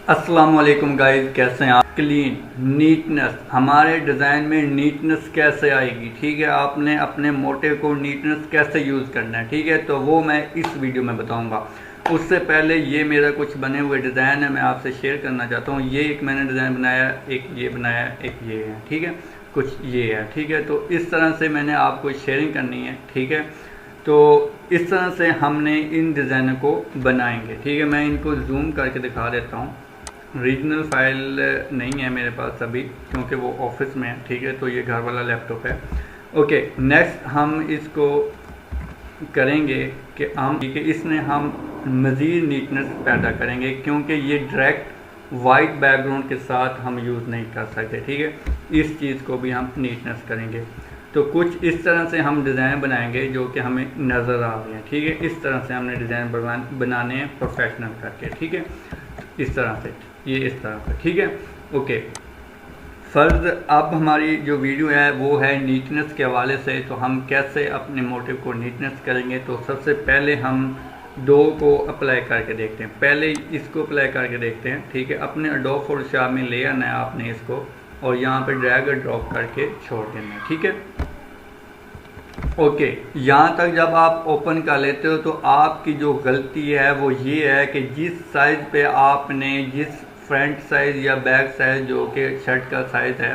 अस्सलाम वालेकुम गाइस, कैसे हैं आप। क्लीन नीटनेस, हमारे डिज़ाइन में नीटनेस कैसे आएगी, ठीक है। आपने अपने मोटिव को नीटनेस कैसे यूज़ करना है, ठीक है, तो वो मैं इस वीडियो में बताऊंगा। उससे पहले ये मेरा कुछ बने हुए डिज़ाइन है, मैं आपसे शेयर करना चाहता हूँ। ये एक मैंने डिज़ाइन बनाया, एक ये बनाया, एक ये है, ठीक है, कुछ ये है, ठीक है। तो इस तरह से मैंने आपको शेयरिंग करनी है, ठीक है। तो इस तरह से हमने इन डिज़ाइनों को बनाएंगे, ठीक है। मैं इनको जूम करके दिखा देता हूँ। रीजनल फाइल नहीं है मेरे पास अभी, क्योंकि वो ऑफिस में है, ठीक है। तो ये घर वाला लैपटॉप है। ओके, नेक्स्ट हम इसको करेंगे कि हम, ठीक है, इसमें हम मज़ीद नीटनेस पैदा करेंगे, क्योंकि ये डायरेक्ट वाइट बैकग्राउंड के साथ हम यूज़ नहीं कर सकते, ठीक है। इस चीज़ को भी हम नीटनेस करेंगे। तो कुछ इस तरह से हम डिज़ाइन बनाएंगे जो कि हमें नज़र आ रहे हैं, ठीक है। इस तरह से हमने डिज़ाइन बनाने हैं प्रोफेशनल करके, ठीक है। इस तरह से, ये इस तरह से, ठीक है। ओके, फ़र्ज़ अब हमारी जो वीडियो है वो है नीटनेस के हवाले से। तो हम कैसे अपने मोटिव को नीटनेस करेंगे, तो सबसे पहले हम दो को अप्लाई करके देखते हैं। पहले इसको अप्लाई करके देखते हैं, ठीक है। अपने एडोब फोटोशॉप में ले आना है आपने इसको, और यहाँ पे ड्रैग और ड्रॉप करके छोड़ देना है, ठीक है। ओके, यहाँ तक जब आप ओपन कर लेते हो तो आपकी जो गलती है वो ये है कि जिस साइज़ पे आपने, जिस फ्रंट साइज़ या बैक साइज़ जो कि शर्ट का साइज़ है,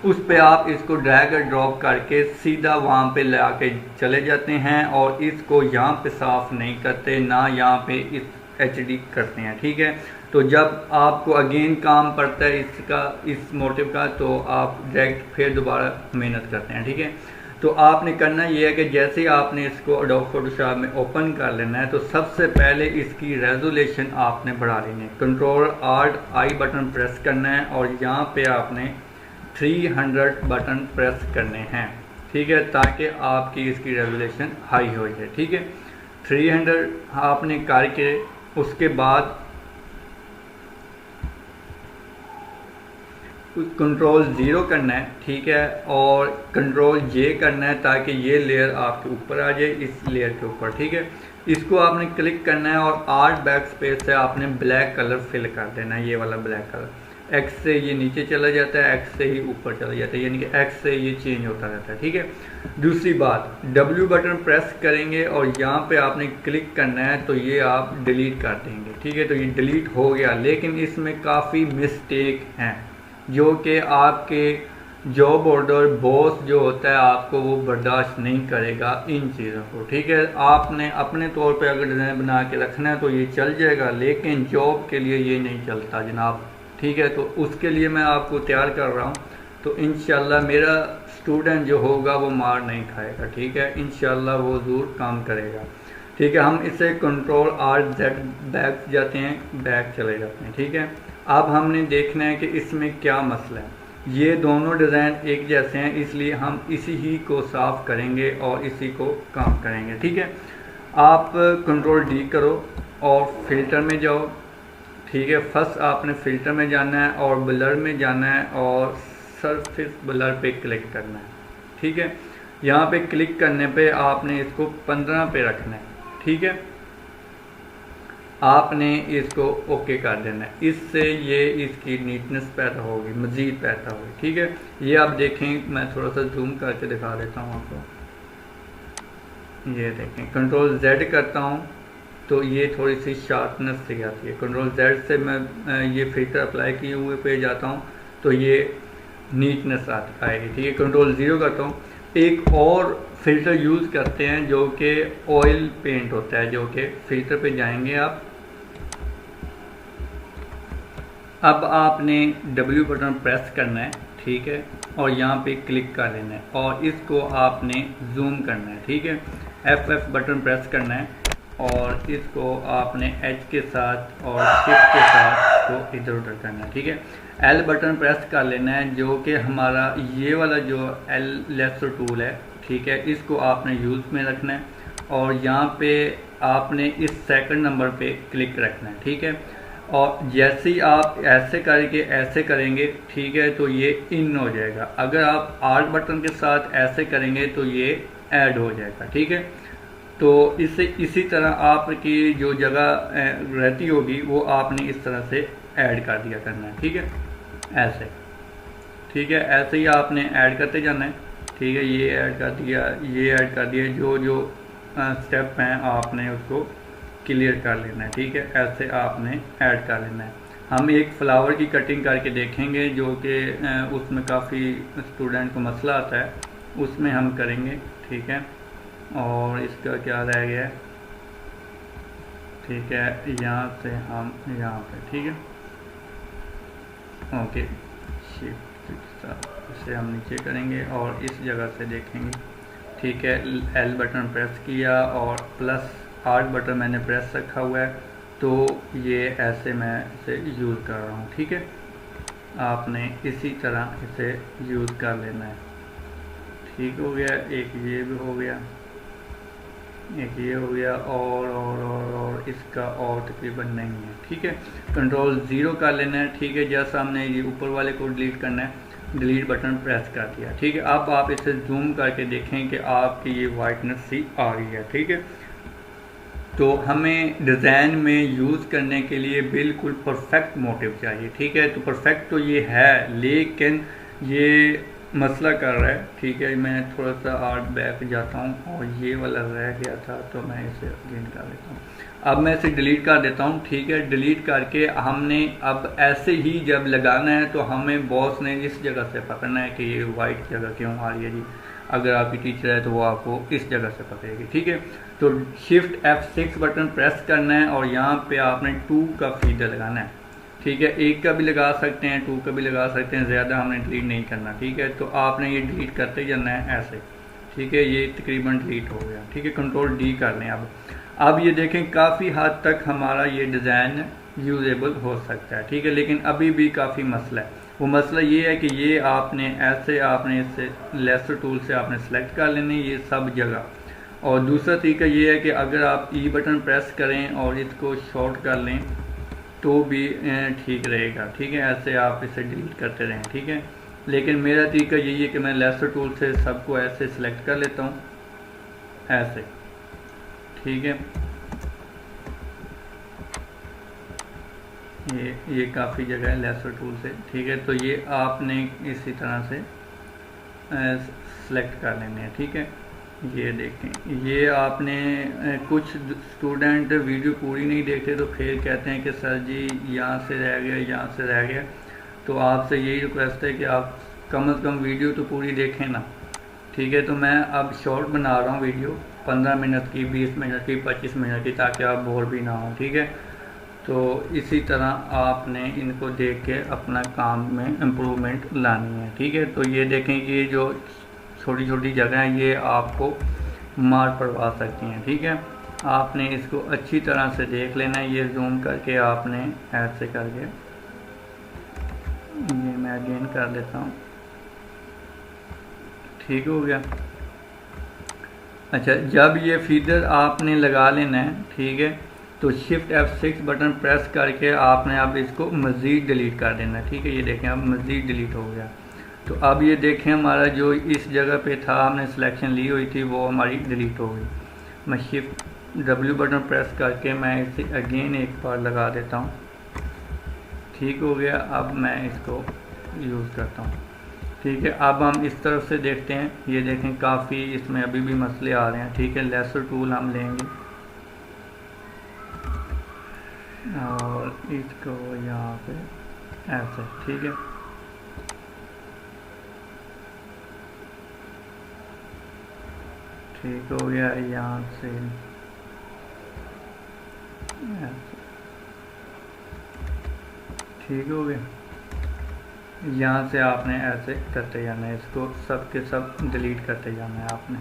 उस पे आप इसको ड्रैग और ड्रॉप करके सीधा वहाँ पे ला के चले जाते हैं, और इसको यहाँ पे साफ़ नहीं करते, ना यहाँ पे इस एचडी करते हैं, ठीक है। तो जब आपको अगेन काम पड़ता है इसका, इस मोटिव का, तो आप डायरेक्ट फिर दोबारा मेहनत करते हैं, ठीक है। तो आपने करना ये है कि जैसे ही आपने इसको एडोब फोटोशॉप में ओपन कर लेना है, तो सबसे पहले इसकी रेजोल्यूशन आपने बढ़ा लेनी है। कंट्रोल आल्ट आई बटन प्रेस करना है, और यहाँ पे आपने 300 बटन प्रेस करने हैं, ठीक है, ताकि आपकी इसकी रेजोल्यूशन हाई हो जाए, ठीक है। 300 आपने करके उसके बाद कंट्रोल 0 करना है, ठीक है, और कंट्रोल J करना है, ताकि ये लेयर आपके ऊपर आ जाए, इस लेयर के ऊपर, ठीक है। इसको आपने क्लिक करना है, और आर्ट बैक स्पेस से आपने ब्लैक कलर फिल कर देना है, ये वाला ब्लैक कलर। X से ये नीचे चला जाता है, X से ही ऊपर चला जाता है, यानी कि X से ये चेंज होता रहता है, ठीक है। दूसरी बात, W बटन प्रेस करेंगे और यहाँ पे आपने क्लिक करना है, तो ये आप डिलीट कर देंगे, ठीक है। तो ये डिलीट हो गया, लेकिन इसमें काफ़ी मिस्टेक हैं जो कि आपके जॉब ऑर्डर बॉस जो होता है आपको वो बर्दाश्त नहीं करेगा इन चीज़ों को, ठीक है। आपने अपने तौर पे अगर डिज़ाइन बना के रखना है तो ये चल जाएगा, लेकिन जॉब के लिए ये नहीं चलता जनाब, ठीक है। तो उसके लिए मैं आपको तैयार कर रहा हूँ, तो इंशाल्लाह मेरा स्टूडेंट जो होगा वो मार नहीं खाएगा, ठीक है। इंशाल्लाह वो ज़रूर काम करेगा, ठीक है। हम इसे कंट्रोल आल्ट Z बैक जाते हैं, बैक चले जाते हैं, ठीक है। अब हमने देखना है कि इसमें क्या मसला है। ये दोनों डिज़ाइन एक जैसे हैं, इसलिए हम इसी ही को साफ़ करेंगे और इसी को काम करेंगे, ठीक है। आप कंट्रोल D करो और फिल्टर में जाओ, ठीक है। फर्स्ट आपने फिल्टर में जाना है और ब्लर में जाना है, और सरफेस ब्लर पे क्लिक करना है, ठीक है। यहाँ पे क्लिक करने पे आपने इसको 15 पे रखना है, ठीक है। आपने इसको ओके कर देना है, इससे ये इसकी नीटनेस पैदा होगी, मज़ीद पैदा होगी, ठीक है। ये आप देखें, मैं थोड़ा सा जूम करके दिखा देता हूँ आपको। ये देखें, कंट्रोल Z करता हूँ तो ये थोड़ी सी शार्पनेस सी आती है। कंट्रोल Z से मैं ये फिल्टर अप्लाई किए हुए पे जाता हूँ तो ये नीटनेस आएगी, ठीक है। कंट्रोल 0 करता हूँ। एक और फिल्टर यूज़ करते हैं जो कि ऑयल पेंट होता है, जो कि फिल्टर पे जाएंगे आप। अब आपने W बटन प्रेस करना है, ठीक है, और यहाँ पे क्लिक कर लेना है, और इसको आपने जूम करना है, ठीक है। F बटन प्रेस करना है, और इसको आपने H के साथ और शिफ्ट के साथ को इधर उधर करना है, ठीक है। L बटन प्रेस कर लेना है, जो कि हमारा ये वाला जो L लेसर टूल है, ठीक है, इसको आपने यूज़ में रखना है, और यहाँ पे आपने इस सेकंड नंबर पे क्लिक रखना है, ठीक है। और जैसे ही आप ऐसे करके ऐसे करेंगे, ठीक है, तो ये इन हो जाएगा। अगर आप आल्ट बटन के साथ ऐसे करेंगे तो ये ऐड हो जाएगा, ठीक है। तो इससे इसी तरह आपकी जो जगह रहती होगी वो आपने इस तरह से ऐड कर दिया करना है, ठीक है, ऐसे, ठीक है, ऐसे ही आपने ऐड करते जाना है, ठीक है, ये ऐड कर दिया, ये ऐड कर दिया, जो जो स्टेप हैं आपने उसको क्लियर कर लेना है, ठीक है, ऐसे आपने ऐड कर लेना है। हम एक फ्लावर की कटिंग करके देखेंगे जो कि उसमें काफ़ी स्टूडेंट को मसला आता है, उसमें हम करेंगे, ठीक है। और इसका क्या रह गया है, ठीक है, यहाँ से हम यहाँ पे, ठीक है, ओके, शिफ्ट इसे हम नीचे करेंगे और इस जगह से देखेंगे, ठीक है, एल बटन प्रेस किया और प्लस आर्ट बटन मैंने प्रेस रखा हुआ है, तो ये ऐसे मैं इसे यूज़ कर रहा हूँ, ठीक है। आपने इसी तरह इसे यूज़ कर लेना है, ठीक हो गया, एक ये भी हो गया, एक ये हो गया, और इसका और तकरीबन नहीं है, ठीक है। कंट्रोल 0 कर लेना है, ठीक है, जैसा हमने ये ऊपर वाले को डिलीट करना है, डिलीट बटन प्रेस कर दिया, ठीक है। अब आप इसे जूम करके देखें कि आपकी ये वाइटनेस सी आ रही है, ठीक है। तो हमें डिज़ाइन में यूज़ करने के लिए बिल्कुल परफेक्ट मोटिव चाहिए, ठीक है। तो परफेक्ट तो ये है, लेकिन ये मसला कर रहा है, ठीक है। मैं थोड़ा सा आर्ट बैक जाता हूँ और ये वाला रह गया था, तो मैं इसे अगेन कर देता हूँ। अब मैं इसे डिलीट कर देता हूँ, ठीक है। डिलीट करके हमने अब ऐसे ही जब लगाना है तो हमें बॉस ने इस जगह से पकड़ना है कि ये वाइट जगह क्यों आ रही है जी। अगर आपकी टीचर है तो वो आपको इस जगह से पकड़ेगी, ठीक है। तो शिफ्ट F6 बटन प्रेस करना है और यहाँ पे आपने 2 का फीडर लगाना है, ठीक है। 1 का भी लगा सकते हैं, 2 का भी लगा सकते हैं, ज़्यादा हमने डिलीट नहीं करना, ठीक है। तो आपने ये डिलीट करते जाना है ऐसे, ठीक है। ये तकरीबन डिलीट हो गया, ठीक है। कंट्रोल D कर लें। अब ये देखें काफ़ी हद तक हमारा ये डिज़ाइन यूजेबल हो सकता है, ठीक है। लेकिन अभी भी काफ़ी मसला है। वो मसला ये है कि ये आपने ऐसे आपने इससे लेसर टूल से आपने सेलेक्ट कर लेने ये सब जगह। और दूसरा तरीका ये है कि अगर आप E बटन प्रेस करें और इसको शॉर्ट कर लें तो भी ठीक रहेगा, ठीक है। ऐसे आप इसे डिलीट करते रहें, ठीक है। लेकिन मेरा तरीका यही है कि मैं लेसर टूल से सबको ऐसे सिलेक्ट कर लेता हूँ, ऐसे, ठीक है। ये काफ़ी जगह है लेसर टूल से, ठीक है। तो ये आपने इसी तरह से सेलेक्ट कर लेने हैं, ठीक है। ये देखें, ये आपने कुछ स्टूडेंट वीडियो पूरी नहीं देखते तो फिर कहते हैं कि सर जी यहाँ से रह गया, यहाँ से रह गया। तो आपसे यही रिक्वेस्ट है कि आप कम से कम वीडियो तो पूरी देखें ना, ठीक है। तो मैं अब शॉर्ट बना रहा हूँ वीडियो 15 मिनट की, 20 मिनट की, 25 मिनट की, ताकि आप बोर भी ना हो, ठीक है। तो इसी तरह आपने इनको देख के अपना काम में इम्प्रूवमेंट लानी है, ठीक है। तो ये देखें कि जो छोटी छोटी जगह हैं ये आपको मार पड़वा सकती हैं, ठीक है। आपने इसको अच्छी तरह से देख लेना है। ये जूम करके आपने ऐसे करके, ये मैं अगेन कर देता हूँ, ठीक हो गया। अच्छा, जब ये फीडर आपने लगा लेना है, ठीक है, तो शिफ्ट F6 बटन प्रेस करके आपने अब इसको मज़ीद डिलीट कर देना है, ठीक है। ये देखें अब मज़ीद डिलीट हो गया। तो अब ये देखें हमारा जो इस जगह पे था हमने सिलेक्शन ली हुई थी वो हमारी डिलीट हो गई। मैं शिफ्ट W बटन प्रेस करके मैं इसे अगेन एक बार लगा देता हूँ, ठीक हो गया। अब मैं इसको यूज़ करता हूँ, ठीक है। अब हम इस तरफ से देखते हैं, ये देखें काफ़ी इसमें अभी भी मसले आ रहे हैं, ठीक है। लेसर टूल हम लेंगे और इसको यहाँ पे ऐसे, ठीक है। ठीक हो गया, यहाँ से ठीक हो गया। यहाँ से आपने ऐसे करते जाना है, इसको सब के सब डिलीट करते जाना है आपने,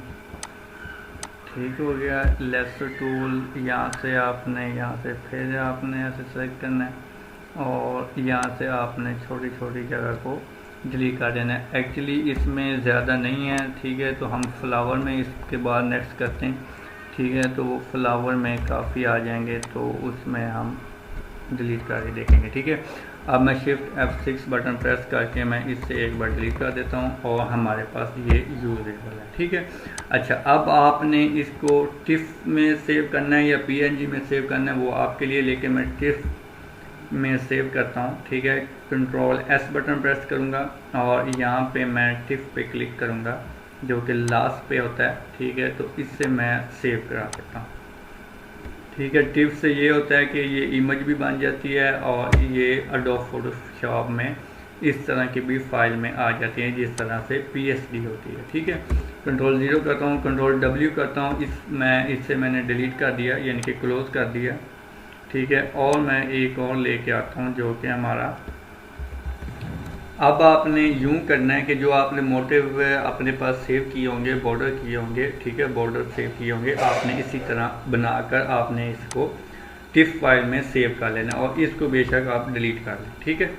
ठीक हो गया। लेसर टूल यहाँ से आपने यहाँ से फिर आपने ऐसे सेलेक्ट करना है और यहाँ से आपने छोटी छोटी जगह को डिलीट कर देना है। एक्चुअली इसमें ज़्यादा नहीं है, ठीक है। तो हम फ्लावर में इसके बाद नेक्स्ट करते हैं, ठीक है। तो वो फ्लावर में काफ़ी आ जाएंगे तो उसमें हम डिलीट करके देखेंगे, ठीक है। अब मैं शिफ्ट F6 बटन प्रेस करके मैं इससे एक बार डिलीट कर देता हूँ और हमारे पास ये यूजेबल है, ठीक है। अच्छा, अब आपने इसको टिफ में सेव करना है या PNG में सेव करना है वो आपके लिए, लेकिन मैं टिफ में सेव करता हूँ, ठीक है। कंट्रोल एस बटन प्रेस करूँगा और यहाँ पे मैं टिफ पे क्लिक करूँगा जो कि लास्ट पे होता है, ठीक है। तो इससे मैं सेव करा सकता हूँ, ठीक है। टिप से ये होता है कि ये इमेज भी बन जाती है और ये एडोब फोटोशॉप में इस तरह की भी फाइल में आ जाती है जिस तरह से PSD होती है, ठीक है। कंट्रोल 0 करता हूँ, कंट्रोल W करता हूँ, इससे मैंने डिलीट कर दिया यानी कि क्लोज कर दिया, ठीक है। और मैं एक और लेके आता हूँ जो कि हमारा, अब आपने यूं करना है कि जो आपने मोटिव अपने पास सेव किए होंगे, बॉर्डर किए होंगे, ठीक है, बॉर्डर सेव किए होंगे, आपने इसी तरह बनाकर आपने इसको टिफ फाइल में सेव कर लेना और इसको बेशक आप डिलीट कर लें, ठीक है।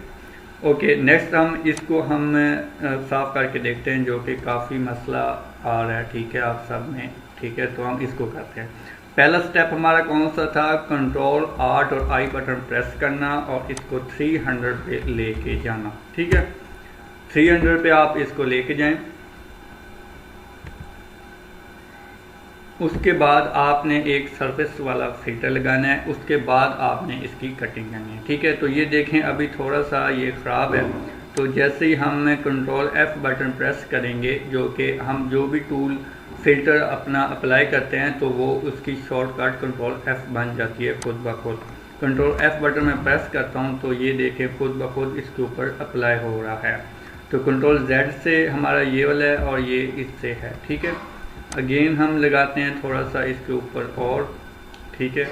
ओके, नेक्स्ट हम साफ करके देखते हैं जो कि काफ़ी मसला आ रहा है, ठीक है, आप सब में, ठीक है। तो हम इसको करते हैं। पहला स्टेप हमारा कौन सा था? कंट्रोल आर्ट और आई बटन प्रेस करना और इसको 300 पे लेके जाना, ठीक है। 300 पे आप इसको लेके जाएं। उसके बाद आपने एक सरफेस वाला फिल्टर लगाना है, उसके बाद आपने इसकी कटिंग करनी है, ठीक है। तो ये देखें अभी थोड़ा सा ये ख़राब है, तो जैसे ही हम कंट्रोल F बटन प्रेस करेंगे, जो कि हम जो भी टूल फिल्टर अपना अप्लाई करते हैं तो वो उसकी शॉर्टकट कंट्रोल F बन जाती है खुद ब खुद। कंट्रोल F बटन में प्रेस करता हूँ तो ये देखें खुद ब खुद इसके ऊपर अप्लाई हो रहा है। तो कंट्रोल Z से हमारा ये वाला है और ये इससे है, ठीक है। अगेन हम लगाते हैं थोड़ा सा इसके ऊपर और, ठीक है,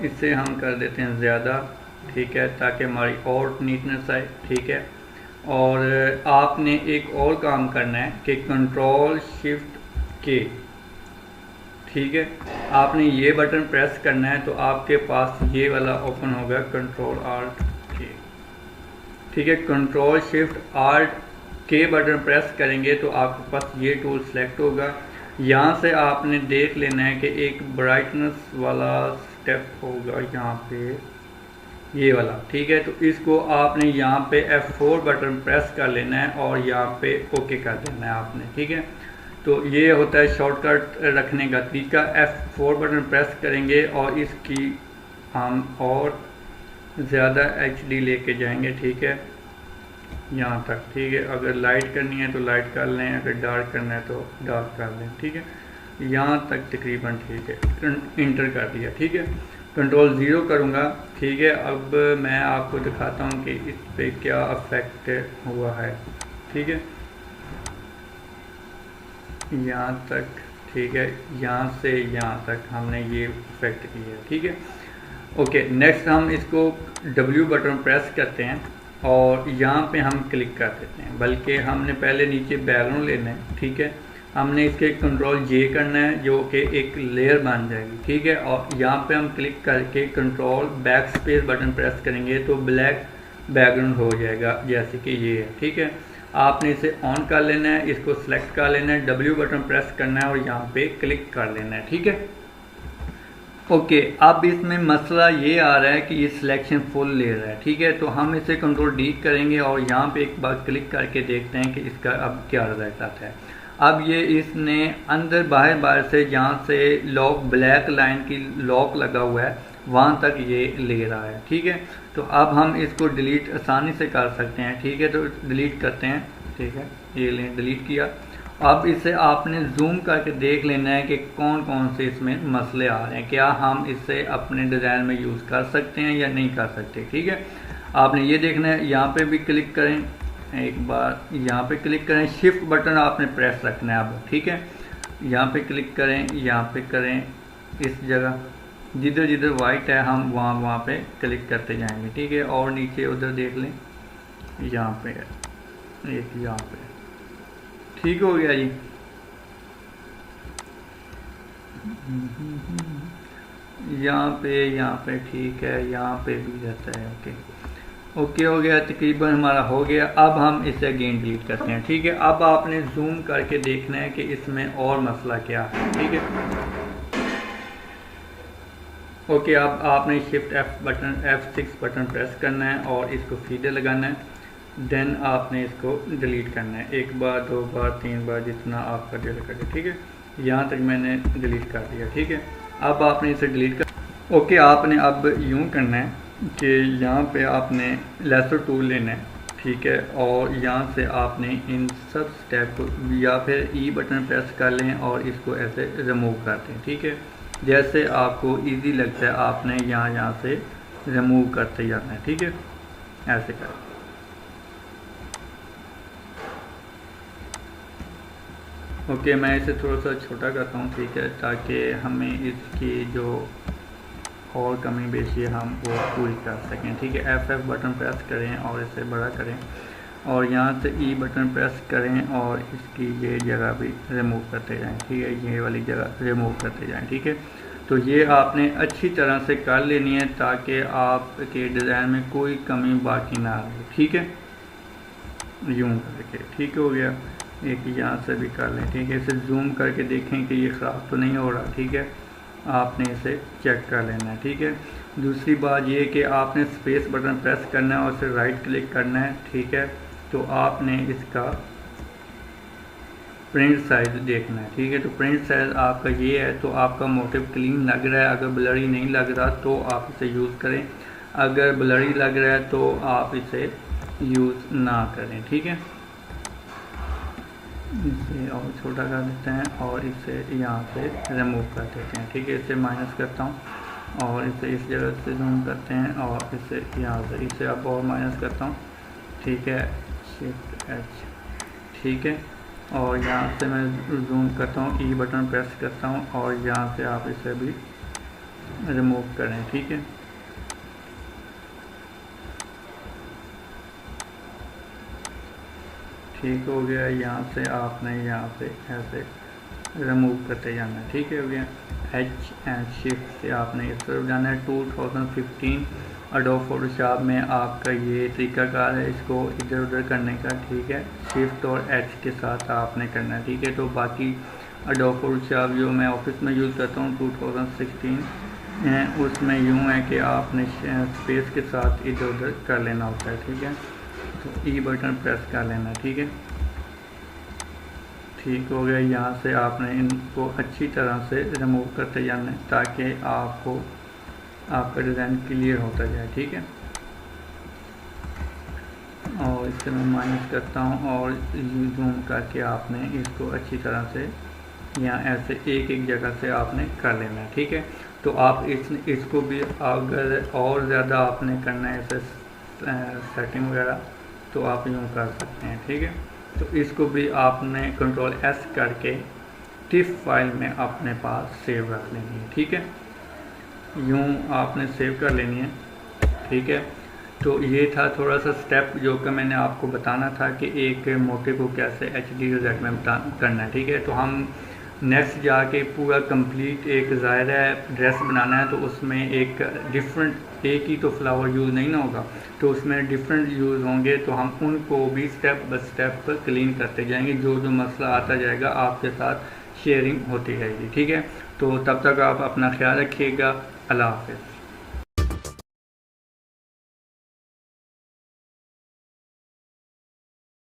इससे हम कर देते हैं ज़्यादा, ठीक है, ताकि हमारी और नीटनेस आए, ठीक है। और आपने एक और काम करना है कि कंट्रोल शिफ्ट के, ठीक है, आपने ये बटन प्रेस करना है तो आपके पास ये वाला ओपन होगा कंट्रोल आल्ट के, ठीक है। कंट्रोल शिफ्ट आल्ट के बटन प्रेस करेंगे तो आपके पास ये टूल सेलेक्ट होगा। यहाँ से आपने देख लेना है कि एक ब्राइटनेस वाला स्टेप होगा यहाँ पे, ये वाला, ठीक है। तो इसको आपने यहाँ पे F4 बटन प्रेस कर लेना है और यहाँ पे ओके कर देना है आपने, ठीक है। तो ये होता है शॉर्टकट रखने का तरीका। F4 बटन प्रेस करेंगे और इसकी हम और ज़्यादा HD लेके जाएंगे, ठीक है, यहाँ तक, ठीक है। अगर लाइट करनी है तो लाइट कर लें, अगर डार्क करना है तो डार्क कर लें, ठीक है। यहाँ तक तकरीबन ठीक है, इंटर कर दिया, ठीक है। कंट्रोल 0 करूँगा, ठीक है। अब मैं आपको दिखाता हूँ कि इस पे क्या अफेक्ट हुआ है, ठीक है, यहाँ तक, ठीक है, यहाँ से यहाँ तक हमने ये इफेक्ट किया है, ठीक है। ओके, नेक्स्ट हम इसको W बटन प्रेस करते हैं और यहाँ पे हम क्लिक कर देते हैं, बल्कि हमने पहले नीचे बैकग्राउंड लेना है, ठीक है। हमने इसके कंट्रोल J करना है जो कि एक लेयर बन जाएगी, ठीक है। और यहाँ पे हम क्लिक करके control back space button press करेंगे तो ब्लैक बैकग्राउंड हो जाएगा जैसे कि ये है, ठीक है। आपने इसे ऑन कर लेना है, इसको सिलेक्ट कर लेना है, W बटन प्रेस करना है और यहाँ पे क्लिक कर लेना है, ठीक है। ओके, अब इसमें मसला ये आ रहा है कि ये सिलेक्शन फुल ले रहा है, ठीक है। तो हम इसे कंट्रोल D करेंगे और यहाँ पे एक बार क्लिक करके देखते हैं कि इसका अब क्या रिजल्ट आता है। अब ये इसने अंदर बाहर से जहाँ से लॉक ब्लैक लाइन की लॉक लगा हुआ है वहाँ तक ये ले रहा है, ठीक है। तो अब हम इसको डिलीट आसानी से कर सकते हैं, ठीक है। तो डिलीट करते हैं, ठीक है, ये लें, डिलीट किया। अब इसे आपने जूम करके देख लेना है कि कौन कौन से इसमें मसले आ रहे हैं, क्या हम इसे अपने डिज़ाइन में यूज़ कर सकते हैं या नहीं कर सकते, ठीक है। आपने ये देखना है, यहाँ पे भी क्लिक करें, एक बार यहाँ पे क्लिक करें, शिफ्ट बटन आपने प्रेस रखना है अब, ठीक है। यहाँ पे क्लिक करें, यहाँ पे करें, इस जगह जिधर जिधर वाइट है हम वहाँ पे क्लिक करते जाएंगे, ठीक है। और नीचे उधर देख लें, यहाँ पे एक, यहाँ पे, ठीक हो गया जी। यहाँ पे ठीक है, यहाँ पे भी रहता है, ओके ओके हो गया, तकरीबन हमारा हो गया। अब हम इसे अगेन डिलीट करते हैं, ठीक है। अब आपने जूम करके देखना है कि इसमें और मसला क्या है, ठीक है। ओके, अब आपने शिफ्ट F6 बटन प्रेस करना है और इसको सीधे लगाना है, देन आपने इसको डिलीट करना है, एक बार, दो बार, तीन बार, जितना आपका दिल करे, ठीक है। यहाँ तक मैंने डिलीट कर दिया, ठीक है। अब आपने इसे डिलीट कर, ओके, आपने अब यूँ करना है कि यहाँ पे आपने लेसर टूल लेना है, ठीक है, और यहाँ से आपने इन सब स्टेप को या फिर ई बटन प्रेस कर लें और इसको ऐसे रिमूव कर दें, ठीक है। जैसे आपको इजी लगता है आपने यहाँ से रिमूव करते जाना है, ठीक है, ऐसे करें। ओके, मैं इसे थोड़ा सा छोटा करता हूँ, ठीक है, ताकि हमें इसकी जो और कमी बेशी हम वो पूरी कर सकें, ठीक है। F बटन प्रेस करें और इसे बड़ा करें और यहाँ से E बटन प्रेस करें और इसकी ये जगह भी रिमूव करते जाएं, ठीक है, ये वाली जगह रिमूव करते जाएं, ठीक है। तो ये आपने अच्छी तरह से कर लेनी है ताकि आपके डिज़ाइन में कोई कमी बाकी ना रहे, ठीक है, यूँ करके, ठीक हो गया। एक यहाँ से भी कर लें, ठीक है, इसे जूम करके देखें कि ये ख़राब तो नहीं हो रहा, ठीक है, आपने इसे चेक कर लेना है, ठीक है। दूसरी बात ये कि आपने स्पेस बटन प्रेस करना है और फिर राइट क्लिक करना है, ठीक है। तो आपने इसका प्रिंट साइज देखना है, ठीक है। तो प्रिंट साइज आपका ये है, तो आपका मोटिव क्लीन लग रहा है, अगर ब्लरी नहीं लग रहा तो आप इसे यूज़ करें, अगर ब्लरी लग रहा है तो आप इसे यूज़ ना करें, ठीक है। इसे और छोटा कर देते हैं और इसे यहाँ से रिमूव कर देते हैं, ठीक है। इसे माइनस करता हूँ और इसे इस जगह से जूम करते हैं और इसे यहाँ से इसे अब और माइनस करता हूँ, ठीक है, शिफ्ट H, ठीक है, और यहाँ से मैं जूम करता हूँ, ई बटन प्रेस करता हूँ और यहाँ से आप इसे भी रिमूव करें, ठीक है। ठीक हो गया। यहाँ से आपने यहाँ से ऐसे रिमूव करते जाना है, ठीक है, हो गया। H एंड शिफ्ट से आपने इस तरफ जाना है। 2015 एडोब फोटोशॉप में आपका ये तरीकाकार है इसको इधर उधर करने का, ठीक है। शिफ्ट और H के साथ आपने करना है, ठीक है। तो बाकी एडोब फोटोशॉप जो मैं ऑफिस में यूज़ करता हूँ 2016 उसमें यूँ है कि आपने स्पेस के साथ इधर उधर कर लेना होता है, ठीक है। तो ई बटन प्रेस कर लेना, ठीक है, ठीक हो गया। यहाँ से आपने इनको अच्छी तरह से रिमूव करते जाना है ताकि आपको आपका डिज़ाइन क्लियर होता जाए, ठीक है। और इससे मैं माइनस करता हूँ और जूम करके आपने इसको अच्छी तरह से यहाँ ऐसे एक जगह से आपने कर लेना है, ठीक है। तो आप इसको भी अगर और ज़्यादा आपने करना है ऐसे सेटिंग वगैरह तो आप यूँ कर सकते हैं, ठीक है। तो इसको भी आपने कंट्रोल S करके टिफ फाइल में अपने पास सेव रख लेनी है, ठीक है। यूँ आपने सेव कर लेनी है, ठीक है। तो ये था थोड़ा सा स्टेप जो कि मैंने आपको बताना था कि एक मोटिव को कैसे HD रिजल्ट में करना है, ठीक है। तो हम नेक्स्ट जाके पूरा कंप्लीट एक ज़ाहिर है ड्रेस बनाना है तो उसमें एक डिफरेंट एक ही तो फ्लावर यूज़ नहीं ना होगा, तो उसमें डिफरेंट यूज़ होंगे, तो हम उनको भी स्टेप बाय स्टेप पर क्लीन करते जाएंगे। जो मसला आता जाएगा आपके साथ शेयरिंग होती रहेगी, ठीक है। तो तब तक आप अपना ख्याल रखिएगा। अल्लाह हाफ़िज़।